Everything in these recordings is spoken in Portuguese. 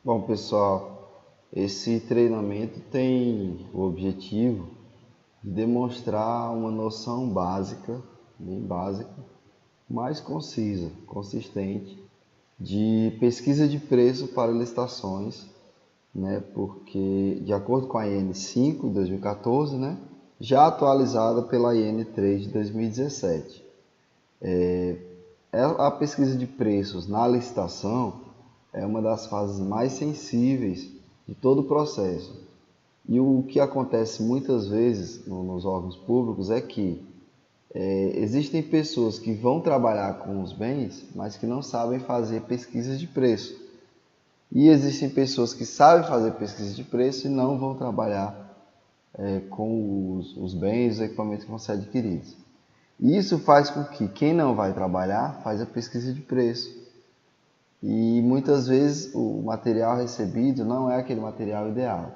Bom, pessoal, esse treinamento tem o objetivo de demonstrar uma noção básica, bem básica, mais concisa, consistente, de pesquisa de preço para licitações, né? Porque, de acordo com a IN 5 de 2014, né? Já atualizada pela IN 3 de 2017. A pesquisa de preços na licitação é uma das fases mais sensíveis de todo o processo. E o que acontece muitas vezes nos órgãos públicos é que existem pessoas que vão trabalhar com os bens, mas que não sabem fazer pesquisas de preço. E existem pessoas que sabem fazer pesquisa de preço e não vão trabalhar com os bens, os equipamentos que vão ser adquiridos. E isso faz com que quem não vai trabalhar faz a pesquisa de preço. E muitas vezes o material recebido não é aquele material ideal.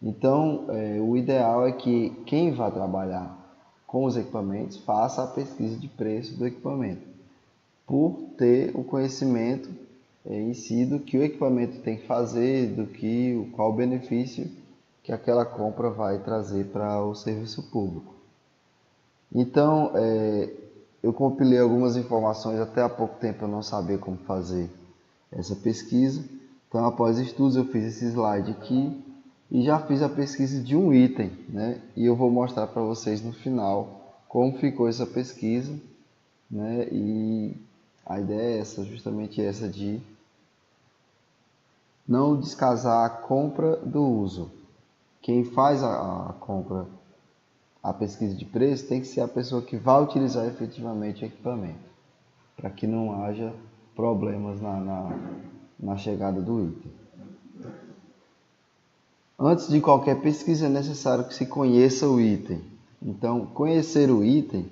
Então, o ideal é que quem vai trabalhar com os equipamentos faça a pesquisa de preço do equipamento, por ter o conhecimento em si do que o equipamento tem que fazer, qual o benefício que aquela compra vai trazer para o serviço público. Então, eu compilei algumas informações, até há pouco tempo eu não sabia como fazer essa pesquisa. Então, após estudos, eu fiz esse slide aqui e já fiz a pesquisa de um item, né? E eu vou mostrar para vocês no final como ficou essa pesquisa, né? E a ideia é essa, justamente essa de não descasar a compra do uso. Quem faz a compra, a pesquisa de preço, tem que ser a pessoa que vai utilizar efetivamente o equipamento, para que não haja problemas na chegada do item. Antes de qualquer pesquisa é necessário que se conheça o item. Então, conhecer o item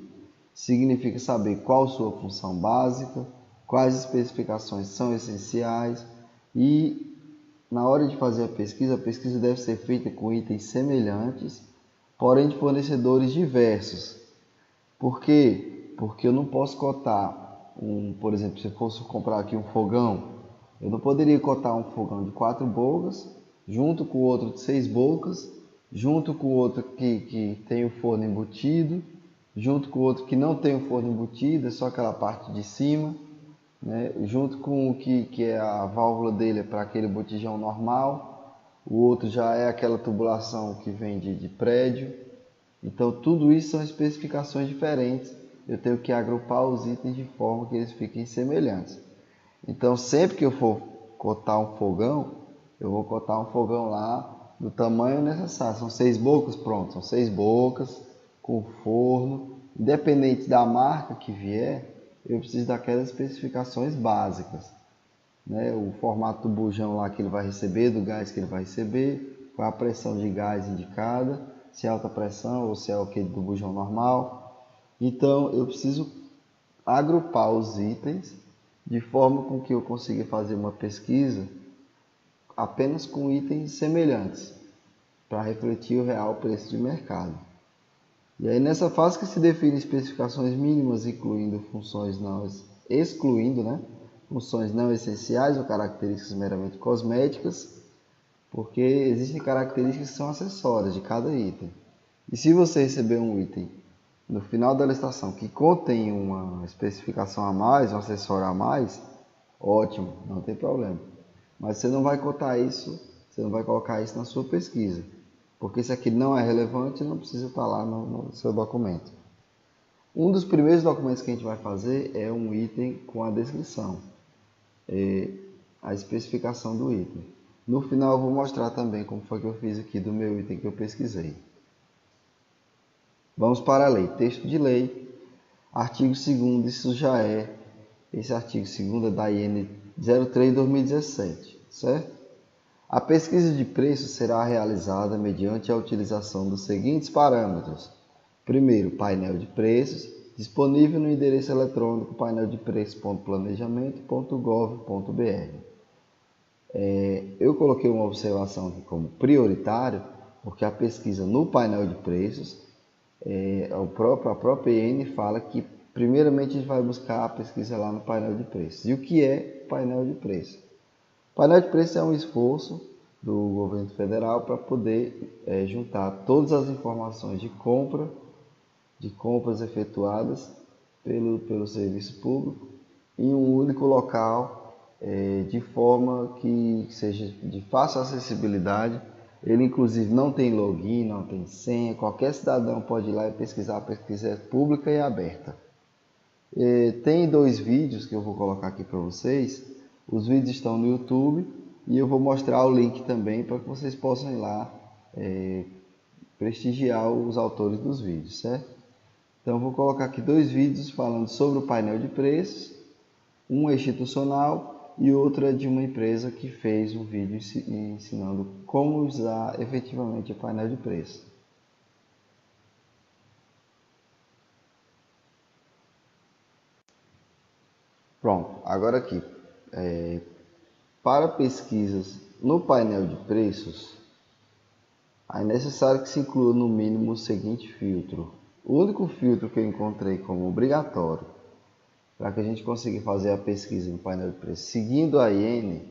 significa saber qual sua função básica, quais especificações são essenciais e, na hora de fazer a pesquisa deve ser feita com itens semelhantes, porém de fornecedores diversos. Por quê? Porque eu não posso cotar por exemplo, se eu fosse comprar aqui um fogão, eu não poderia cotar um fogão de 4 bocas junto com o outro de 6 bocas, junto com o outro que tem o forno embutido, junto com o outro que não tem o forno embutido, é só aquela parte de cima, né? Junto com o que é a válvula dele para aquele botijão normal, o outro já é aquela tubulação que vem de prédio. Então tudo isso são especificações diferentes, eu tenho que agrupar os itens de forma que eles fiquem semelhantes. Então sempre que eu for cotar um fogão, eu vou cotar um fogão lá do tamanho necessário. São 6 bocas? Pronto, são 6 bocas com forno. Independente da marca que vier, eu preciso daquelas especificações básicas, né? O formato do bujão lá que ele vai receber, do gás que ele vai receber, qual a pressão de gás indicada, se é alta pressão ou se é aquele do bujão normal. Então eu preciso agrupar os itens de forma com que eu consiga fazer uma pesquisa apenas com itens semelhantes, para refletir o real preço de mercado. E aí nessa fase que se define especificações mínimas, excluindo, né, funções não essenciais ou características meramente cosméticas, porque existem características que são acessórias de cada item. E se você receber um item no final da licitação que contém uma especificação a mais, um acessório a mais, ótimo, não tem problema. Mas você não vai cotar isso, você não vai colocar isso na sua pesquisa, porque se aquilo não é relevante, não precisa estar lá no seu documento. Um dos primeiros documentos que a gente vai fazer é um item com a descrição, a especificação do item. No final eu vou mostrar também como foi que eu fiz aqui do meu item que eu pesquisei. Vamos para a lei. Texto de lei, artigo 2º, esse artigo 2º é da IN 03/2017, certo? A pesquisa de preço será realizada mediante a utilização dos seguintes parâmetros. Primeiro, painel de preços, disponível no endereço eletrônico paineldepreços.planejamento.gov.br. Eu coloquei uma observação aqui como prioritário, porque a pesquisa no painel de preços, a própria IN fala que primeiramente a gente vai buscar a pesquisa lá no painel de preços. E o que é painel de preços? Painel de preços é um esforço do governo federal para poder juntar todas as informações de compras efetuadas pelo serviço público em um único local, de forma que seja de fácil acessibilidade. Ele inclusive não tem login, não tem senha, qualquer cidadão pode ir lá e pesquisar, a pesquisa é pública e aberta. Tem 2 vídeos que eu vou colocar aqui para vocês. Os vídeos estão no YouTube e eu vou mostrar o link também para que vocês possam ir lá prestigiar os autores dos vídeos, certo? Então eu vou colocar aqui 2 vídeos falando sobre o painel de preços. Um é institucional e outro é de uma empresa que fez um vídeo ensinando como usar efetivamente o painel de preços. Pronto, agora aqui, para pesquisas no painel de preços, é necessário que se inclua no mínimo o seguinte filtro. O único filtro que eu encontrei como obrigatório para que a gente consiga fazer a pesquisa no painel de preços seguindo a IN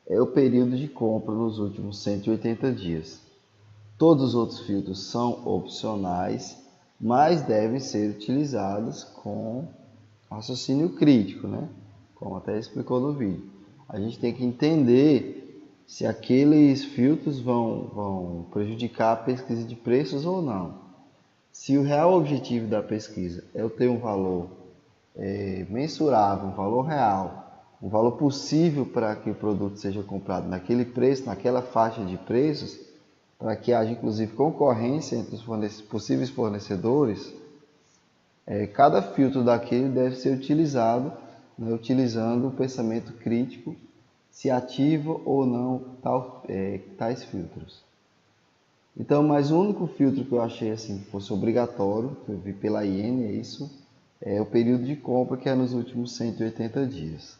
é o período de compra nos últimos 180 dias. Todos os outros filtros são opcionais, mas devem ser utilizados com raciocínio crítico, né? Como até explicou no vídeo. A gente tem que entender se aqueles filtros vão prejudicar a pesquisa de preços ou não. Se o real objetivo da pesquisa é eu ter um valor mensurável, um valor real, um valor possível para que o produto seja comprado naquele preço, naquela faixa de preços, para que haja inclusive concorrência entre os possíveis fornecedores, cada filtro daquele deve ser utilizado, né, utilizando o pensamento crítico, se ativa ou não tais filtros. Então, mas o único filtro que eu achei assim que fosse obrigatório, que eu vi pela IN, é isso, é o período de compra, que é nos últimos 180 dias.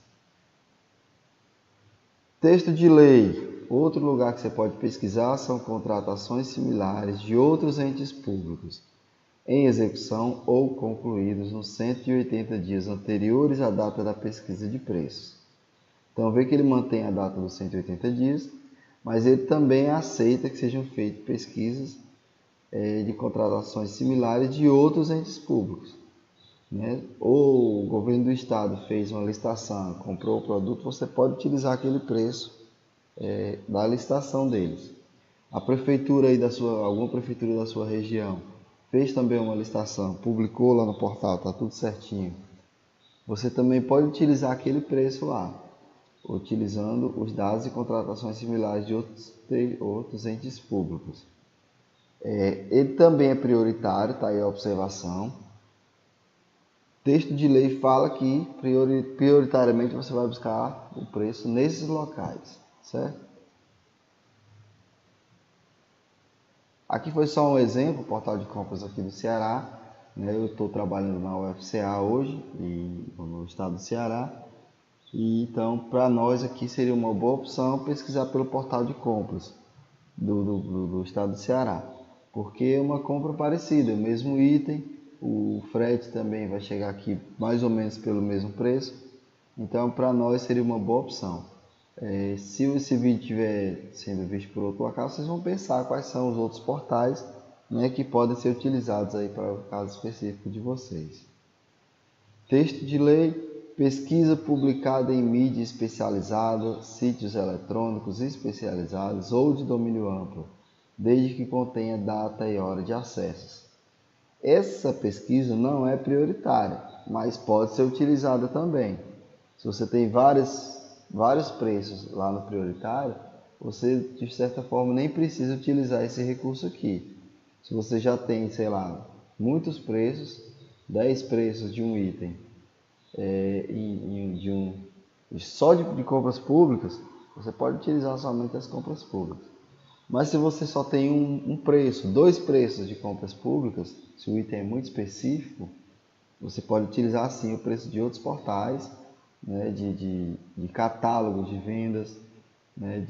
Texto de lei. Outro lugar que você pode pesquisar são contratações similares de outros entes públicos em execução ou concluídos nos 180 dias anteriores à data da pesquisa de preços. Então, vê que ele mantém a data dos 180 dias, mas ele também aceita que sejam feitas pesquisas de contratações similares de outros entes públicos. Né? Ou o governo do estado fez uma licitação, comprou o produto, você pode utilizar aquele preço da licitação deles. A prefeitura aí alguma prefeitura da sua região fez também uma licitação, publicou lá no portal, está tudo certinho. Você também pode utilizar aquele preço lá, utilizando os dados de contratações similares de outros entes públicos. Ele também é prioritário, está aí a observação. Texto de lei fala que prioritariamente você vai buscar o preço nesses locais, certo? Aqui foi só um exemplo, portal de compras aqui do Ceará, né? Eu estou trabalhando na UFCA hoje, no estado do Ceará, e então para nós aqui seria uma boa opção pesquisar pelo portal de compras do estado do Ceará, porque é uma compra parecida, o mesmo item, o frete também vai chegar aqui mais ou menos pelo mesmo preço, então para nós seria uma boa opção. Se esse vídeo estiver sendo visto por outro local, vocês vão pensar quais são os outros portais, né, que podem ser utilizados aí para o caso específico de vocês. Texto de lei: pesquisa publicada em mídia especializada, sítios eletrônicos especializados ou de domínio amplo, desde que contenha data e hora de acessos. Essa pesquisa não é prioritária, mas pode ser utilizada também. Se você tem vários preços lá no prioritário, você de certa forma nem precisa utilizar esse recurso aqui. Se você já tem, sei lá, muitos preços, 10 preços de um item, só de compras públicas, você pode utilizar somente as compras públicas. Mas se você só tem um preço, 2 preços de compras públicas, se o item é muito específico, você pode utilizar sim o preço de outros portais, né, de catálogos de vendas, né,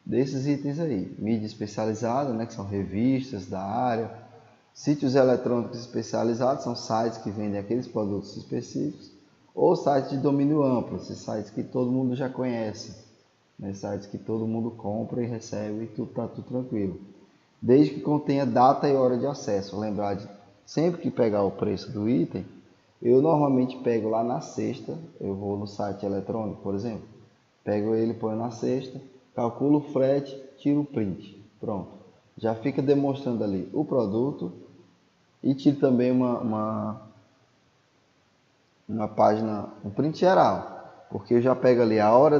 desses itens aí. Mídia especializada, né, que são revistas da área. Sítios eletrônicos especializados são sites que vendem aqueles produtos específicos. Ou sites de domínio amplo, esses sites que todo mundo já conhece. né? Sites que todo mundo compra e recebe e tudo está tudo tranquilo. Desde que contenha data e hora de acesso. Lembrar de sempre que pegar o preço do item, eu normalmente pego lá na cesta, eu vou no site eletrônico, por exemplo, pego ele, ponho na cesta, calculo o frete, tiro o print, pronto. Já fica demonstrando ali o produto e tiro também uma página, um print geral, porque eu já pego ali a hora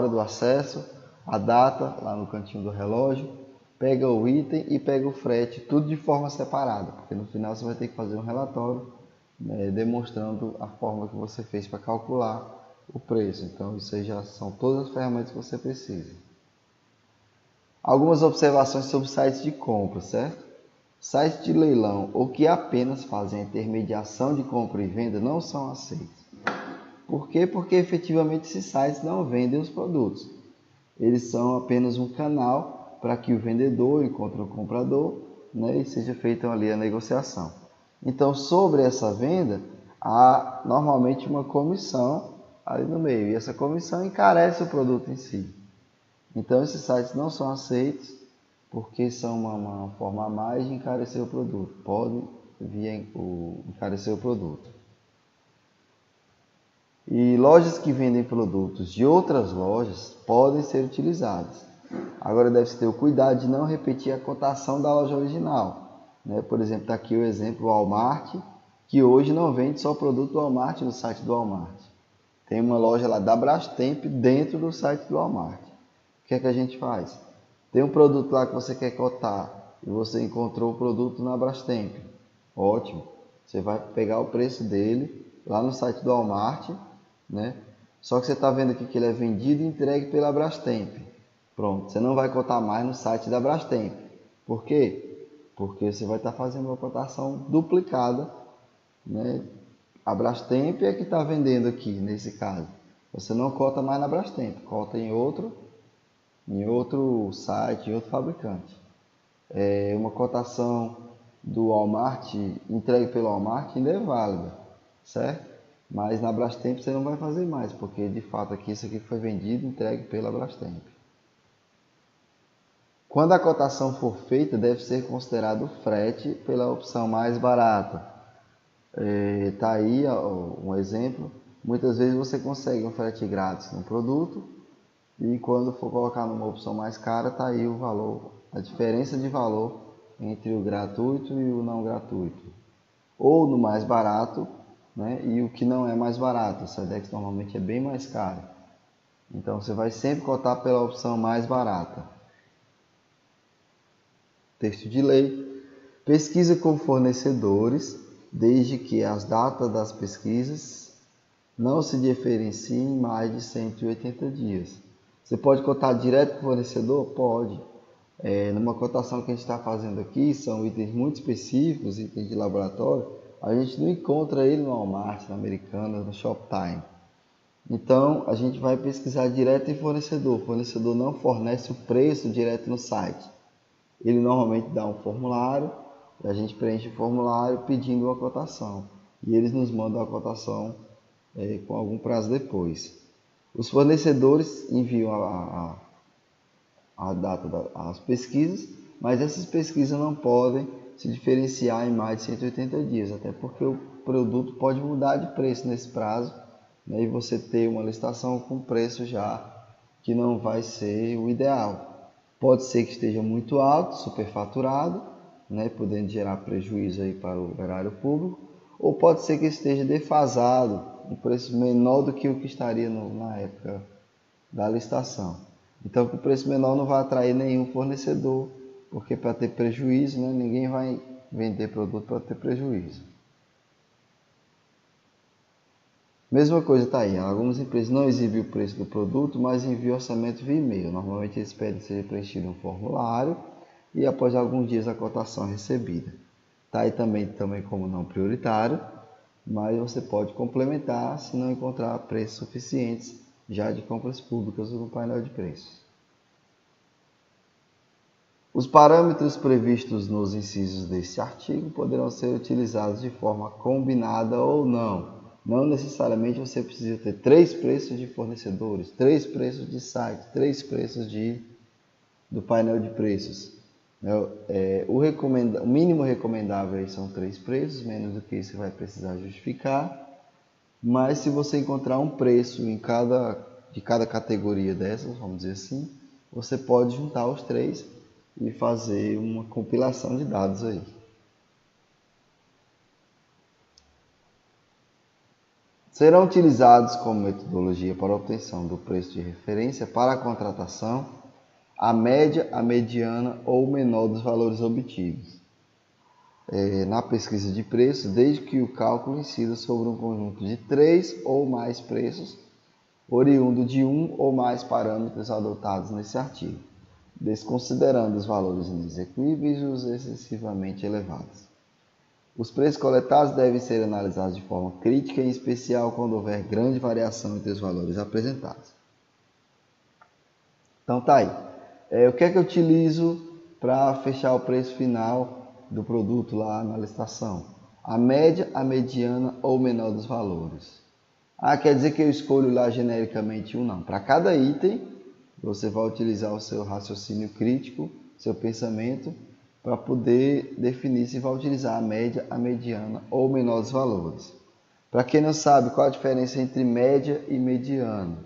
do acesso, a data lá no cantinho do relógio, pega o item e pega o frete, tudo de forma separada, porque no final você vai ter que fazer um relatório, né, demonstrando a forma que você fez para calcular o preço. Então isso aí já são todas as ferramentas que você precisa. Algumas observações sobre sites de compra, certo? Sites de leilão ou que apenas fazem a intermediação de compra e venda não são aceitos. Por quê? Porque efetivamente esses sites não vendem os produtos. Eles são apenas um canal para que o vendedor encontre o comprador, né, e seja feita ali a negociação. Então, sobre essa venda, há normalmente uma comissão ali no meio, e essa comissão encarece o produto em si. Então, esses sites não são aceitos porque são uma forma a mais de encarecer o produto. Pode vir encarecer o produto. E lojas que vendem produtos de outras lojas podem ser utilizadas. Agora deve-se ter o cuidado de não repetir a cotação da loja original, né? Por exemplo, está aqui o exemplo Walmart, que hoje não vende só produto do Walmart no site do Walmart. Tem uma loja lá da Brastemp dentro do site do Walmart. O que é que a gente faz? Tem um produto lá que você quer cotar e você encontrou o produto na Brastemp. Ótimo. Você vai pegar o preço dele lá no site do Walmart, né? Só que você está vendo aqui que ele é vendido e entregue pela Brastemp. Pronto, você não vai cotar mais no site da Brastemp. Por quê? Porque você vai estar fazendo uma cotação duplicada, né? A Brastemp é que está vendendo aqui, nesse caso. Você não cota mais na Brastemp, cota em outro site, em outro fabricante. Uma cotação do Walmart, entregue pelo Walmart, ainda é válida, certo? Mas na Brastemp você não vai fazer mais, porque de fato aqui isso aqui foi vendido e entregue pela Brastemp. Quando a cotação for feita, deve ser considerado o frete pela opção mais barata. Tá aí um exemplo. Muitas vezes você consegue um frete grátis no produto e quando for colocar numa opção mais cara, tá aí o valor, a diferença de valor entre o gratuito e o não gratuito. Ou no mais barato, né, e o que não é mais barato. O Sedex normalmente é bem mais caro. Então você vai sempre cotar pela opção mais barata. Texto de lei. Pesquisa com fornecedores, desde que as datas das pesquisas não se diferenciem em mais de 180 dias. Você pode cotar direto com o fornecedor? Pode. Numa cotação que a gente está fazendo aqui, são itens muito específicos, itens de laboratório, a gente não encontra ele no Walmart, na Americanas, no Shoptime. Então, a gente vai pesquisar direto em fornecedor. O fornecedor não fornece o preço direto no site. Ele normalmente dá um formulário, a gente preenche o formulário pedindo uma cotação. E eles nos mandam a cotação com algum prazo depois. Os fornecedores enviam a data das pesquisas, mas essas pesquisas não podem se diferenciar em mais de 180 dias, até porque o produto pode mudar de preço nesse prazo, né, e você ter uma licitação com preço já que não vai ser o ideal. Pode ser que esteja muito alto, superfaturado, né, podendo gerar prejuízo aí para o erário público, ou pode ser que esteja defasado, um preço menor do que o que estaria na época da licitação. Então, com o preço menor não vai atrair nenhum fornecedor, porque para ter prejuízo, né, ninguém vai vender produto para ter prejuízo. Mesma coisa está aí, algumas empresas não exibem o preço do produto, mas enviam orçamento via e-mail. Normalmente eles pedem que seja preenchido um formulário e após alguns dias a cotação é recebida. Está aí também como não prioritário, mas você pode complementar se não encontrar preços suficientes já de compras públicas no painel de preços. Os parâmetros previstos nos incisos deste artigo poderão ser utilizados de forma combinada ou não. Não necessariamente você precisa ter 3 preços de fornecedores, 3 preços de site, 3 preços do painel de preços. O mínimo recomendável aí são 3 preços, menos do que isso você vai precisar justificar. Mas se você encontrar um preço de cada categoria dessas, vamos dizer assim, você pode juntar os 3 e fazer uma compilação de dados aí. Serão utilizados como metodologia para a obtenção do preço de referência para a contratação a média, a mediana ou o menor dos valores obtidos na pesquisa de preço, desde que o cálculo incida sobre um conjunto de 3 ou mais preços, oriundo de um ou mais parâmetros adotados nesse artigo, desconsiderando os valores inexequíveis e os excessivamente elevados. Os preços coletados devem ser analisados de forma crítica, em especial quando houver grande variação entre os valores apresentados. Então tá aí. O que é que eu utilizo para fechar o preço final do produto lá na licitação? A média, a mediana ou o menor dos valores. Quer dizer que eu escolho lá genericamente um? Não. Para cada item, você vai utilizar o seu raciocínio crítico, seu pensamento, para poder definir se vai utilizar a média, a mediana ou o menor dos valores. Para quem não sabe qual a diferença entre média e mediana,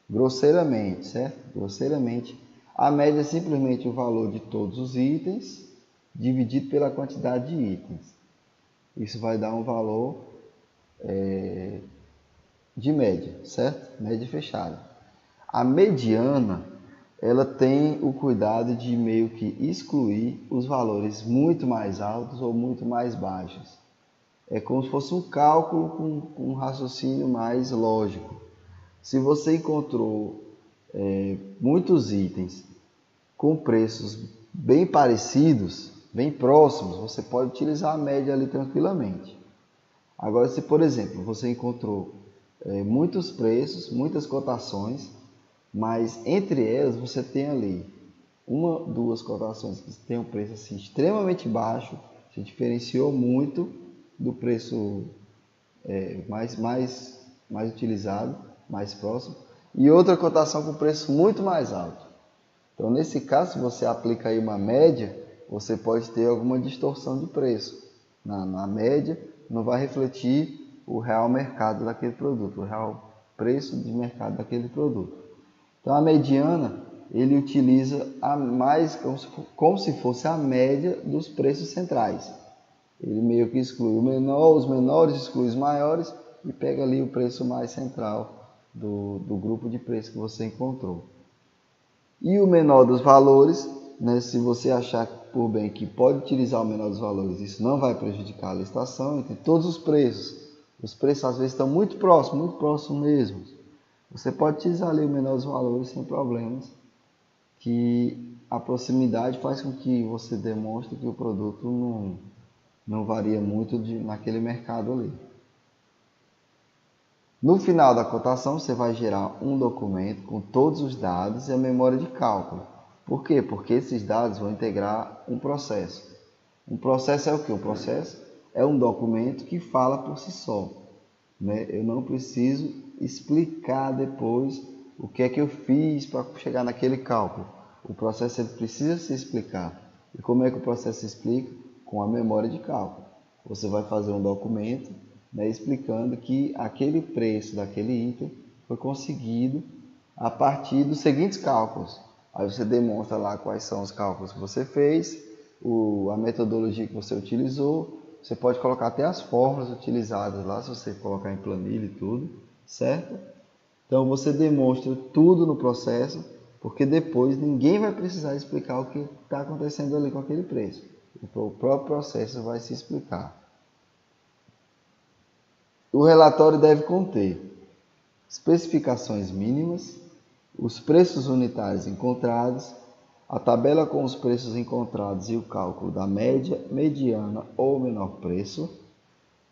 grosseiramente, certo? Grosseiramente, a média é simplesmente o valor de todos os itens dividido pela quantidade de itens. Isso vai dar um valor de média, certo? Média fechada. A mediana, ela tem o cuidado de meio que excluir os valores muito mais altos ou muito mais baixos. É como se fosse um cálculo com um raciocínio mais lógico. Se você encontrou muitos itens com preços bem parecidos, bem próximos, você pode utilizar a média ali tranquilamente. Agora, se por exemplo, você encontrou muitos preços, muitas cotações, mas entre elas você tem ali uma, duas cotações que tem um preço assim, extremamente baixo, se diferenciou muito do preço mais utilizado, mais próximo, e outra cotação com preço muito mais alto. Então, nesse caso, se você aplica aí uma média, você pode ter alguma distorção de preço. Na média, não vai refletir o real mercado daquele produto, o real preço de mercado daquele produto. Então, a mediana, ele utiliza como se fosse a média dos preços centrais. Ele meio que exclui os menores, exclui os maiores e pega ali o preço mais central do grupo de preço que você encontrou. E o menor dos valores, né, se você achar por bem que pode utilizar o menor dos valores, isso não vai prejudicar a licitação, entre todos os preços às vezes estão muito próximos mesmo. Você pode utilizar ali o menor dos valores sem problemas, que a proximidade faz com que você demonstre que o produto não varia muito naquele mercado ali. No final da cotação, você vai gerar um documento com todos os dados e a memória de cálculo. Por quê? Porque esses dados vão integrar um processo. Um processo é o quê? Um processo é um documento que fala por si só, né? Eu não preciso explicar depois o que é que eu fiz para chegar naquele cálculo. O processo ele precisa se explicar. E como é que o processo se explica? Com a memória de cálculo. Você vai fazer um documento, né, explicando que aquele preço daquele item foi conseguido a partir dos seguintes cálculos. Aí você demonstra lá quais são os cálculos que você fez, a metodologia que você utilizou. Você pode colocar até as fórmulas utilizadas lá, se você colocar em planilha e tudo, certo? Então você demonstra tudo no processo, porque depois ninguém vai precisar explicar o que está acontecendo ali com aquele preço. O próprio processo vai se explicar. O relatório deve conter especificações mínimas, os preços unitários encontrados, a tabela com os preços encontrados e o cálculo da média, mediana ou menor preço,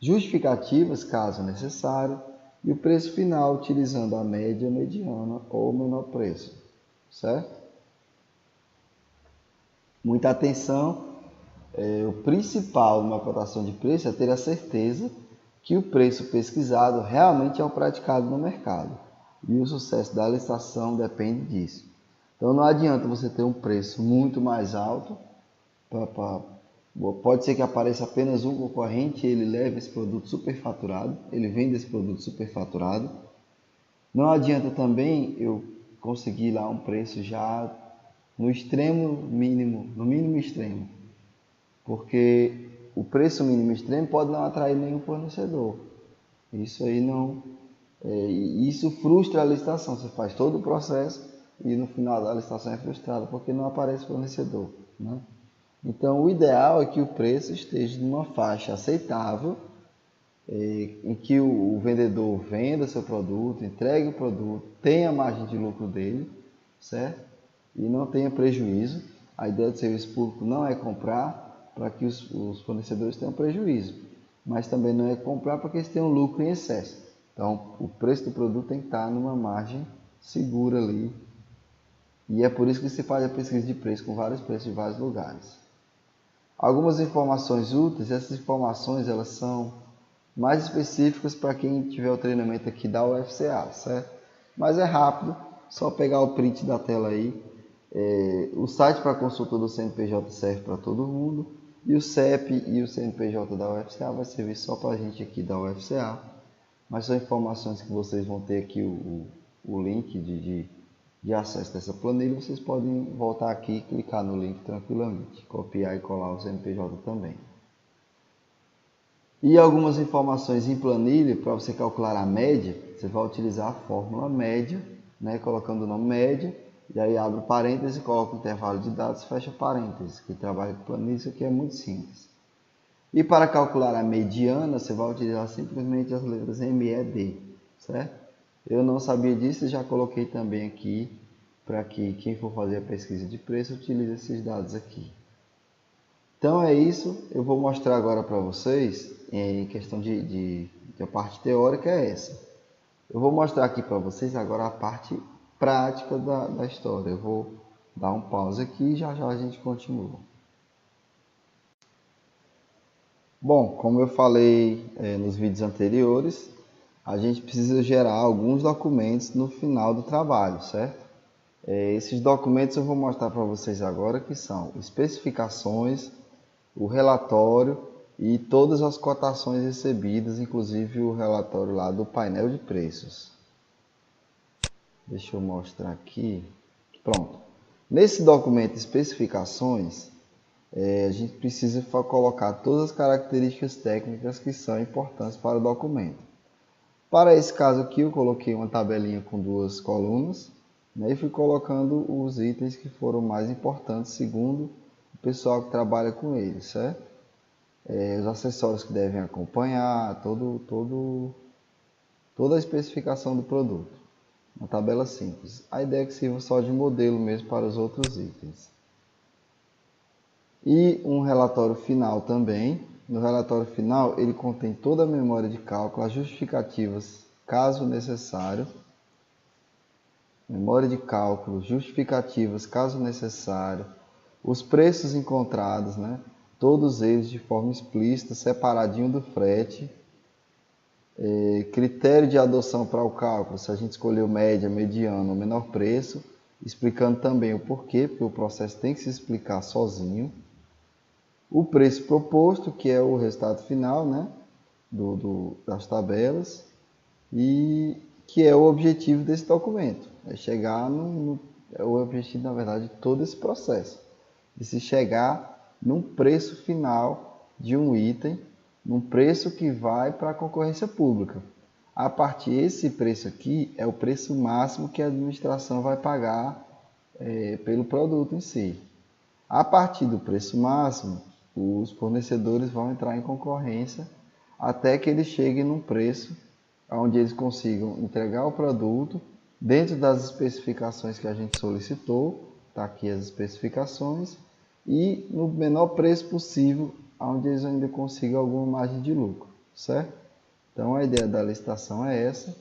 justificativas, caso necessário, e o preço final utilizando a média, mediana ou menor preço, certo? Muita atenção, o principal numa cotação de preço é ter a certeza que o preço pesquisado realmente é o praticado no mercado. E o sucesso da licitação depende disso. Então não adianta você ter um preço muito mais alto, pode ser que apareça apenas um concorrente e ele leve esse produto superfaturado, ele vende esse produto superfaturado. Não adianta também eu conseguir lá um preço já no extremo mínimo, no mínimo extremo, porque o preço mínimo extremo pode não atrair nenhum fornecedor. Isso aí não, isso frustra a licitação. Você faz todo o processo e no final da licitação é frustrado porque não aparece fornecedor, né? Então o ideal é que o preço esteja numa faixa aceitável, em que o vendedor venda seu produto, entregue o produto, tenha a margem de lucro dele, certo? E não tenha prejuízo. A ideia do serviço público não é comprar para que os fornecedores tenham prejuízo, mas também não é comprar para que eles tenham lucro em excesso. Então, o preço do produto tem que estar numa margem segura ali. E é por isso que se faz a pesquisa de preço com vários preços de vários lugares. Algumas informações úteis, essas informações elas são mais específicas para quem tiver o treinamento aqui da UFCA, certo? Mas é rápido, só pegar o print da tela aí. O site para consulta do CNPJ serve para todo mundo, e o CEP e o CNPJ da UFCA vai servir só para a gente aqui da UFCA, mas são informações que vocês vão ter aqui o link de acesso dessa planilha. Vocês podem voltar aqui e clicar no link tranquilamente, copiar e colar o CNPJ também. E algumas informações em planilha, para você calcular a média, você vai utilizar a fórmula média, né, colocando o nome média, e aí abre parênteses, coloca o intervalo de dados, fecha parênteses, que trabalha com planilha, isso aqui é muito simples. E para calcular a mediana, você vai utilizar simplesmente as letras M, E, D, certo? Eu não sabia disso e já coloquei também aqui, para que quem for fazer a pesquisa de preço utilize esses dados aqui. Então é isso, eu vou mostrar agora para vocês, em questão de a parte teórica é essa. Eu vou mostrar aqui para vocês agora a parte prática da história. Eu vou dar um pause aqui e já já a gente continua. Bom, como eu falei nos vídeos anteriores, a gente precisa gerar alguns documentos no final do trabalho, certo? Esses documentos eu vou mostrar para vocês agora, que são especificações, o relatório e todas as cotações recebidas, inclusive o relatório lá do painel de preços. Deixa eu mostrar aqui. Pronto. Nesse documento especificações, a gente precisa colocar todas as características técnicas que são importantes para o documento. Para esse caso aqui, eu coloquei uma tabelinha com duas colunas, né, e fui colocando os itens que foram mais importantes segundo o pessoal que trabalha com eles, certo? Os acessórios que devem acompanhar, toda a especificação do produto. Uma tabela simples. A ideia é que sirva só de modelo mesmo para os outros itens. E um relatório final também. No relatório final, ele contém toda a memória de cálculo, as justificativas, caso necessário. Memória de cálculo, justificativas, caso necessário. Os preços encontrados, né? Todos eles de forma explícita, separadinho do frete. Critério de adoção para o cálculo, se a gente escolheu média, mediano ou menor preço, explicando também o porquê, porque o processo tem que se explicar sozinho. O preço proposto, que é o resultado final, né, das tabelas, e que é o objetivo desse documento, é chegar é o objetivo, na verdade, de todo esse processo, de se chegar num preço final de um item, num preço que vai para a concorrência pública. A partir desse preço aqui é o preço máximo que a administração vai pagar pelo produto em si. A partir do preço máximo, os fornecedores vão entrar em concorrência até que eles cheguem num preço onde eles consigam entregar o produto dentro das especificações que a gente solicitou, está aqui as especificações, e no menor preço possível, onde eles ainda consigam alguma margem de lucro, certo? Então a ideia da licitação é essa.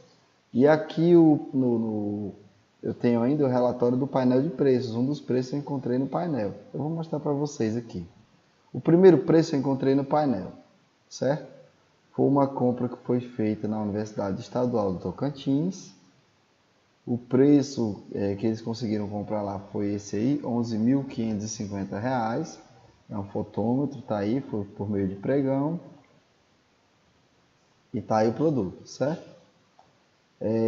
E aqui eu tenho ainda o relatório do painel de preços. Um dos preços eu encontrei no painel. Eu vou mostrar para vocês aqui. O primeiro preço eu encontrei no painel, certo? foi uma compra que foi feita na Universidade Estadual do Tocantins. O preço que eles conseguiram comprar lá foi esse aí, R$ 11.550. É um fotômetro, tá aí, foi por meio de pregão. E tá aí o produto, certo?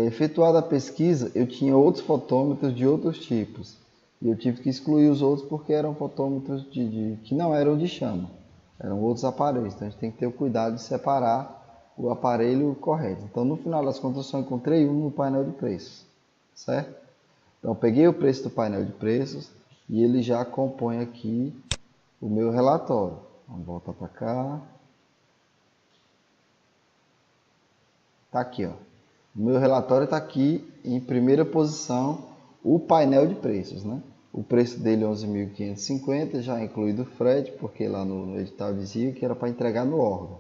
Efetuada a pesquisa, eu tinha outros fotômetros de outros tipos. E eu tive que excluir os outros porque eram fotômetros que não eram de chama. Eram outros aparelhos. Então a gente tem que ter o cuidado de separar o aparelho correto. Então no final das contas eu só encontrei um no painel de preços, certo? Então eu peguei o preço do painel de preços e ele já compõe aqui o meu relatório. Vamos voltar para cá. Tá aqui, ó. O meu relatório está aqui em primeira posição, o painel de preços, né? O preço dele é 11.550, já incluído o frete, porque lá no edital dizia que era para entregar no órgão.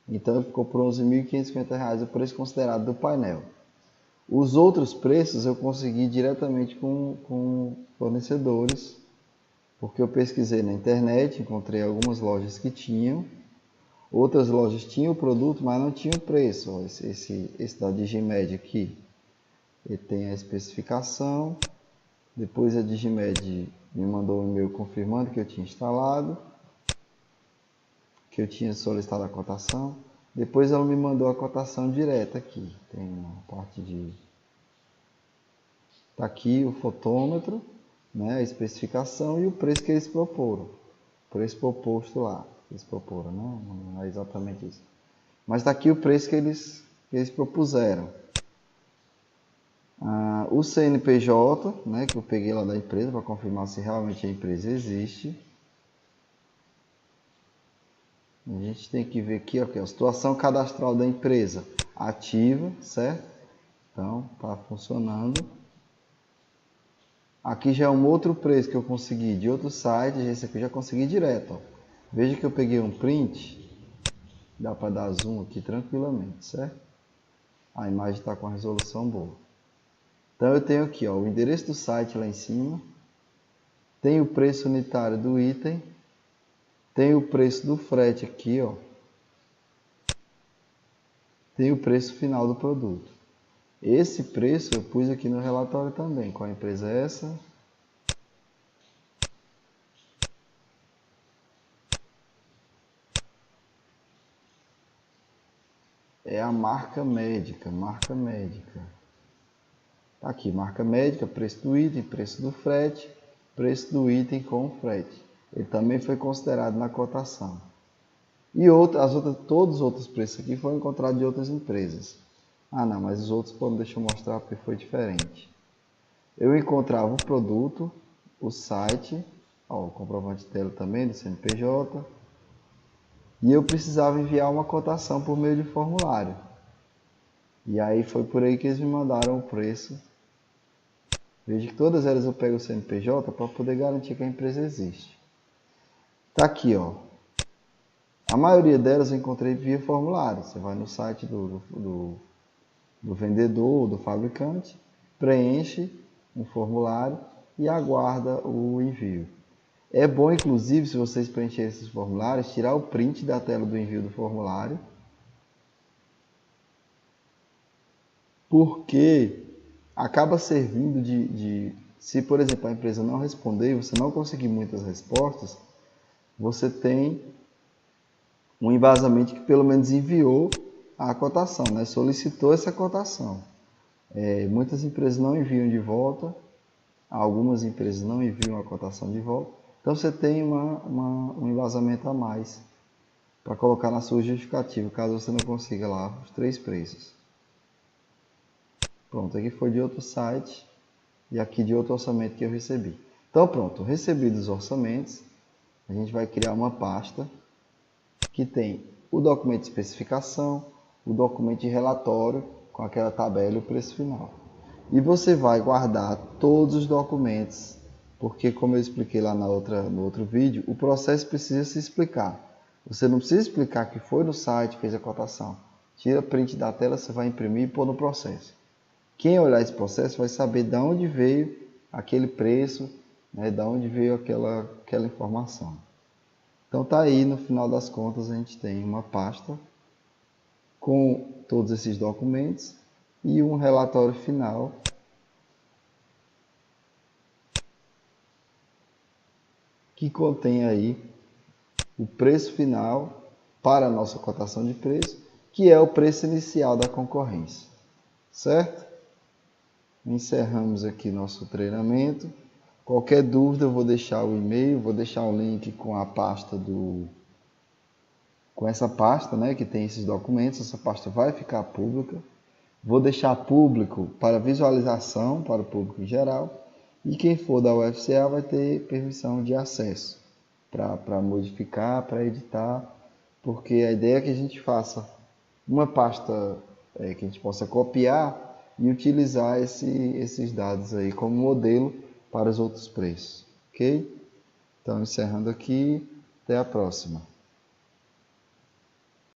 Então ficou por R$ 11.550 o preço considerado do painel. Os outros preços eu consegui diretamente com fornecedores, porque eu pesquisei na internet, encontrei algumas lojas que tinham. Outras lojas tinham o produto, mas não tinham o preço. Esse da Digimed aqui, ele tem a especificação. Depois a Digimed me mandou um e-mail confirmando que eu tinha instalado, que eu tinha solicitado a cotação. Depois ela me mandou a cotação direta aqui. Tem uma parte de... Está aqui o fotômetro, né, a especificação e o preço que eles proporam. O preço proposto lá. Eles proporam, não é exatamente isso. Mas está aqui o preço que eles propuseram. O CNPJ, né, que eu peguei lá da empresa para confirmar se realmente a empresa existe. A gente tem que ver aqui, a situação cadastral da empresa ativa, certo? Então, está funcionando. Aqui já é um outro preço que eu consegui de outro site, esse aqui eu já consegui direto, ó. Veja que eu peguei um print, dá para dar zoom aqui tranquilamente, certo? A imagem está com a resolução boa. Então eu tenho aqui, ó, o endereço do site lá em cima, tem o preço unitário do item, tem o preço do frete aqui, ó, tem o preço final do produto. Esse preço eu pus aqui no relatório também. Qual empresa é essa? É a Marca Médica, Marca Médica. Tá aqui, Marca Médica, preço do item, preço do frete, preço do item com frete. Ele também foi considerado na cotação. E todos os outros preços aqui foram encontrados de outras empresas. Ah não, mas os outros, deixa eu mostrar porque foi diferente. Eu encontrava o produto, o site, ó, o comprovante dele também, do CNPJ, e eu precisava enviar uma cotação por meio de formulário. E aí foi por aí que eles me mandaram o preço. Veja que todas elas eu pego o CNPJ para poder garantir que a empresa existe. Tá aqui, ó. A maioria delas eu encontrei via formulário. Você vai no site do vendedor, do fabricante, preenche um formulário e aguarda o envio. É bom, inclusive, se vocês preencherem esses formulários, tirar o print da tela do envio do formulário, porque acaba servindo se, por exemplo, a empresa não responder e você não conseguir muitas respostas, você tem um embasamento que pelo menos enviou a cotação, né? Solicitou essa cotação. Muitas empresas não enviam de volta, algumas empresas não enviam a cotação de volta, então você tem um embasamento a mais para colocar na sua justificativa, caso você não consiga lá os 3 preços. Pronto, aqui foi de outro site e aqui de outro orçamento que eu recebi. Então pronto, recebidos os orçamentos, a gente vai criar uma pasta que tem o documento de especificação, o documento de relatório com aquela tabela e o preço final. E você vai guardar todos os documentos, porque como eu expliquei lá no outro vídeo, o processo precisa se explicar. Você não precisa explicar que foi no site, fez a cotação. Tira print da tela, você vai imprimir e pôr no processo. Quem olhar esse processo vai saber de onde veio aquele preço, né, de onde veio aquela informação. Então tá aí, no final das contas, a gente tem uma pasta com todos esses documentos e um relatório final que contém aí o preço final para a nossa cotação de preço, que é o preço inicial da concorrência, certo? Encerramos aqui nosso treinamento. Qualquer dúvida eu vou deixar o e-mail, vou deixar o link com a pasta com essa pasta, né, que tem esses documentos. Essa pasta vai ficar pública. Vou deixar público para visualização para o público em geral. E quem for da UFCA vai ter permissão de acesso para modificar, para editar, porque a ideia é que a gente faça uma pasta que a gente possa copiar e utilizar esses dados aí como modelo para os outros preços, ok? Então, encerrando aqui, até a próxima.